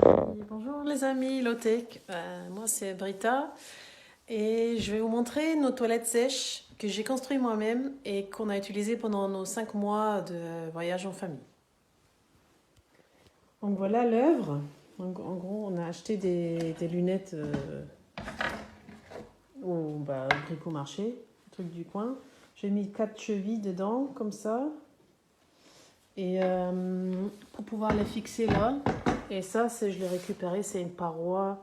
Bonjour les amis Lotech, moi c'est Brita et je vais vous montrer nos toilettes sèches que j'ai construites moi-même et qu'on a utilisées pendant nos 5 mois de voyage en famille. Donc voilà l'œuvre. En gros, on a acheté des lunettes au bricomarché, truc du coin. J'ai mis 4 chevilles dedans comme ça et pour pouvoir les fixer là. Et ça, je l'ai récupéré, c'est une paroi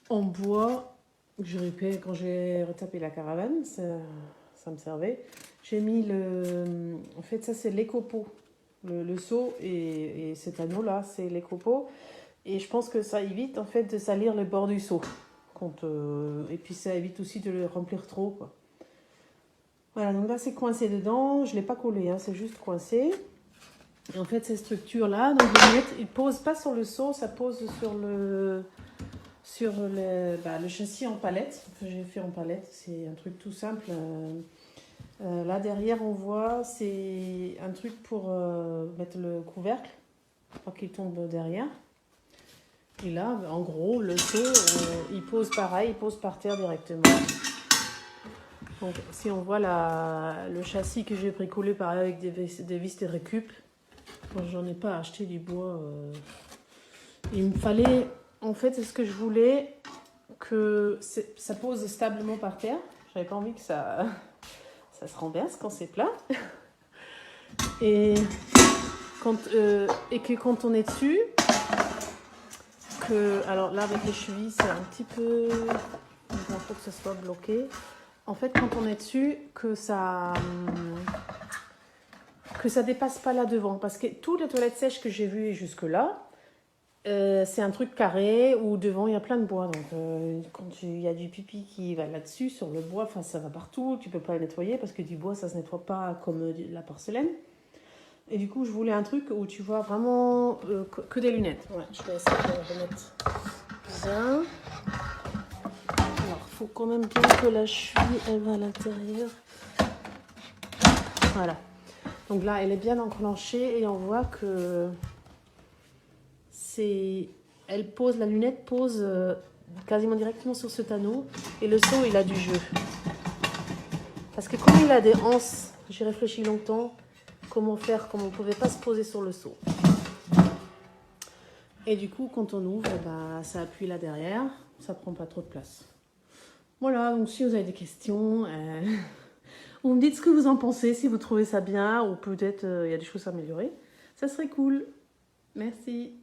en bois que j'ai récupéré quand j'ai retapé la caravane, ça me servait. J'ai mis le... En fait, ça c'est l'écopo, le seau et cet anneau-là, c'est l'écopo. Et je pense que ça évite en fait de salir le bord du seau. Et puis ça évite aussi de le remplir trop, quoi. Voilà, donc là c'est coincé dedans, je ne l'ai pas collé, hein, c'est juste coincé. Et en fait, ces structures-là, donc les lunettes, ils ne posent pas sur le seau, ça pose sur le châssis en palette, que j'ai fait en palette. C'est un truc tout simple. Là, derrière, on voit, c'est un truc pour mettre le couvercle, pour qu'il tombe derrière. Et là, en gros, le seau, il pose pareil, il pose par terre directement. Donc, si on voit le châssis que j'ai bricolé pareil avec des vis de récup, moi, j'en ai pas acheté du bois. Il me fallait, en fait, c'est ce que je voulais, que ça pose stablement par terre. J'avais pas envie que ça se renverse quand c'est plat. Et que quand on est dessus, alors là avec les chevilles c'est un petit peu, il faut que ça soit bloqué. En fait, quand on est dessus, que ça dépasse pas là devant, parce que toutes les toilettes sèches que j'ai vues jusque là, c'est un truc carré où devant il y a plein de bois. Donc quand il y a du pipi qui va là-dessus, sur le bois, ça va partout. Tu peux pas le nettoyer parce que du bois ça se nettoie pas comme la porcelaine. Et du coup, je voulais un truc où tu vois vraiment que des lunettes. Ouais, je vais essayer de remettre bien. Alors, il faut quand même bien que la cheville elle va à l'intérieur. Voilà. Donc là, elle est bien enclenchée et on voit que la lunette pose quasiment directement sur cet anneau et le seau il a du jeu. Parce que comme il a des anses, j'ai réfléchi longtemps comment faire, comme on ne pouvait pas se poser sur le seau. Et du coup, quand on ouvre, ça appuie là derrière, ça prend pas trop de place. Voilà, donc si vous avez des questions, vous me dites ce que vous en pensez, si vous trouvez ça bien ou peut-être il y a des choses à améliorer. Ça serait cool. Merci.